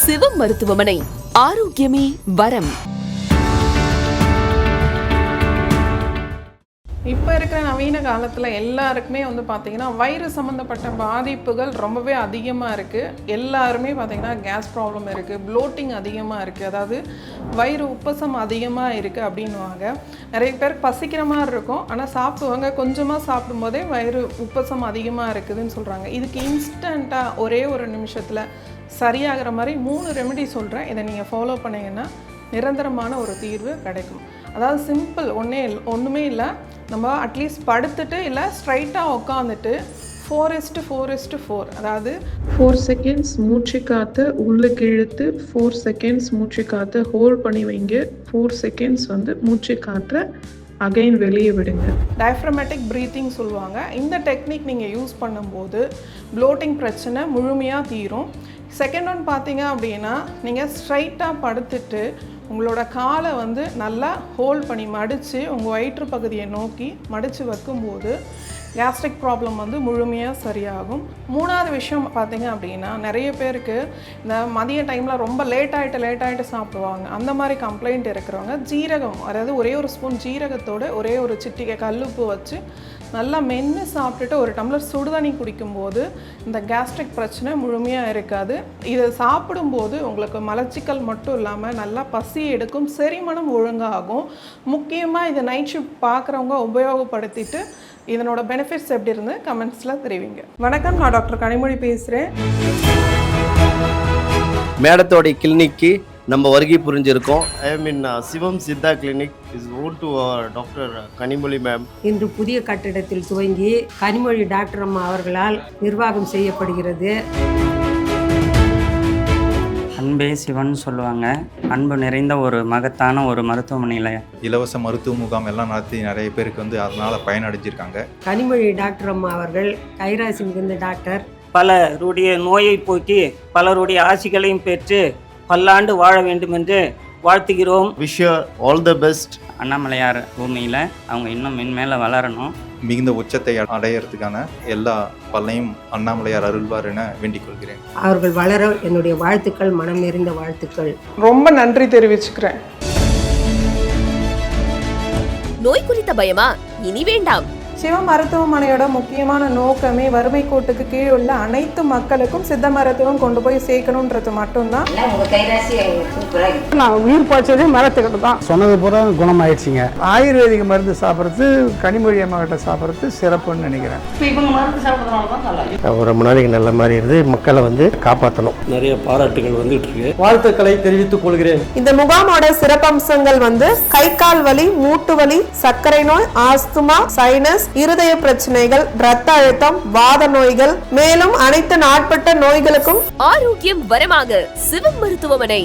சிவம் மருத்துவமனை. ஆரோக்கியமே வரம். இப்போ இருக்கிற நவீன காலத்தில் எல்லாருக்குமே பார்த்தீங்கன்னா வயிறு சம்மந்தப்பட்ட பாதிப்புகள் ரொம்பவே அதிகமாக இருக்குது. எல்லாருமே பார்த்தீங்கன்னா கேஸ் ப்ராப்ளம் இருக்குது, ப்ளோட்டிங் அதிகமாக இருக்குது, அதாவது வயிறு உப்பசம் அதிகமாக இருக்குது அப்படின்வாங்க. நிறைய பேர் பசிக்கிற மாதிரி இருக்கும், ஆனால் சாப்பிடுவாங்க, கொஞ்சமாக சாப்பிடும்போதே வயிறு உப்பசம் அதிகமாக இருக்குதுன்னு சொல்கிறாங்க. இதுக்கு இன்ஸ்டண்ட்டாக ஒரே ஒரு நிமிஷத்தில் சரியாகிற மாதிரி 3 ரெமெடி சொல்கிறேன். இதை நீங்கள் ஃபாலோ பண்ணிங்கன்னா நிரந்தரமான ஒரு தீர்வு கிடைக்கும். அதாவது சிம்பிள், ஒன்றுமே இல்லை. நம்ம அட்லீஸ்ட் படுத்துட்டு இல்லை ஸ்ட்ரைட்டாக உட்காந்துட்டு 4:4:4, அதாவது 4 செகண்ட்ஸ் மூச்சு காற்று உள்ளுக்கு இழுத்து 4 செகண்ட்ஸ் மூச்சு காற்று ஹோல்ட் பண்ணி வைங்க. 4 செகண்ட்ஸ் மூச்சு காற்றை அகைன் வெளியே விடுங்க. டயஃப்ரமேட்டிக் ப்ரீத்திங் சொல்லுவாங்க. இந்த டெக்னிக் நீங்கள் யூஸ் பண்ணும்போது ப்ளோட்டிங் பிரச்சனை முழுமையாக தீரும். செகண்ட் ஒன் பார்த்தீங்க அப்படின்னா, நீங்கள் ஸ்ட்ரைட்டாக படுத்துட்டு உங்களோட காலை நல்லா ஹோல்ட் பண்ணி மடித்து உங்கள் வயிற்று பகுதியை நோக்கி மடித்து வைக்கும்போது கேஸ்ட்ரிக் ப்ராப்ளம் முழுமையாக சரியாகும். 3வது விஷயம் பார்த்தீங்க அப்படின்னா, நிறைய பேருக்கு இந்த மதிய டைமில் ரொம்ப லேட் ஆகிட்டு சாப்பிடுவாங்க. அந்த மாதிரி கம்ப்ளைண்ட் இருக்கிறவங்க ஜீரகம், அதாவது ஒரே ஒரு ஸ்பூன் ஜீரகத்தோடு ஒரே ஒரு சிட்டிகை கல்லுப்பு வச்சு நல்லா மென்று சாப்பிட்டுட்டு ஒரு டம்ளர் சுடுதண்ணி குடிக்கும்போது இந்த கேஸ்ட்ரிக் பிரச்சனை முழுமையாக இருக்காது. இதை சாப்பிடும்போது உங்களுக்கு மலச்சிக்கல் மட்டும் இல்லாமல் நல்லா பசி எடுக்கும், செரிமானம் ஒழுங்காகும். முக்கியமாக இதை நைட் ஷிஃப்ட் பார்க்குறவங்க உபயோகப்படுத்திட்டு இதனோட பெனிஃபிட்ஸ் எப்படி இருந்து கமெண்ட்ஸில் தெரிவிங்க. வணக்கம், நான் டாக்டர் கனிமொழி பேசுகிறேன். மேடத்தோடைய கிளினிக்கு நம்ம வருகை புரிஞ்சிருக்கோம். I am in Sivam Siddha Clinic is owned to Dr. Kanimoli ma'am. இன்று புதிய கட்டிடத்தில் துவங்கி கனிமொழி டாக்டர் அம்மா அவர்களால் நிர்வாகம் செய்யப்படுகிறது. அன்பே சிவன் சொல்லுவாங்க. அன்பு நிறைந்த ஒரு மகத்தான ஒரு மருத்துவமனையில் இலவச மருத்துவ முகாம் எல்லாம் நடத்தி நிறைய பேருக்கு அதனால் பயனடைஞ்சிருக்காங்க. கனிமொழி டாக்டர் அம்மா அவர்கள் கைராசி மிகுந்த டாக்டர். பலருடைய நோயை போக்கி பலருடைய ஆசிகளையும் பெற்று பல்லாண்டு வாழ வேண்டும் என்று வாழ்த்துகிறோம். Wish you all the best. Annamalaiyar பூமியில் அவங்க இன்னும் மென்மேலே வளரணும், மிகுந்த உச்சத்தை அடையிறதுக்கான எல்லா பல்லையும் அண்ணாமலையார் அருள்வார் என வேண்டிக் கொள்கிறேன். அவர்கள் வளர என்னுடைய வாழ்த்துக்கள், மனம் நிறைந்த வாழ்த்துக்கள். ரொம்ப நன்றி தெரிவிச்சுக்கிறேன். நோய் குறித்த பயமா? இனி வேண்டாம். சிவ மருத்துவமனையோட முக்கியமான நோக்கமே வறுமை கோட்டுக்கு கீழ் உள்ள அனைத்து மக்களுக்கும் சித்த மருத்துவம் கொண்டு போய் சேர்க்கணுன்றது மட்டும்தான். நான் உயிர் பாய்ச்சதே மரத்துக்கிட்ட தான் சொன்னது பூரா குணமாயிடுச்சிங்க. ஆயுர்வேதிக் மருந்து சாப்பிட்றது, கனிமொழி அம்மா கிட்ட சாப்பிட்றது சிறப்புன்னு நினைக்கிறேன். ரொம்ப நாளைக்கு நல்ல மாதிரி இருந்து மக்களை காப்பாற்றணும். நிறைய பாராட்டுகள் வந்துட்டு இருக்கு. வாழ்த்துக்களை தெரிவித்துக் கொள்கிறேன். இந்த முகாமோட சிறப்பம்சங்கள் கை கால் வலி, மூட்டு வலி, சர்க்கரை நோய், ஆஸ்துமா, சைனஸ், இருதய பிரச்சனைகள், இரத்த அழுத்தம், வாத நோய்கள், மேலும் அனைத்து நாட்பட்ட நோய்களுக்கும் ஆரோக்கியம் வரமாக சிவம் மருத்துவமனை.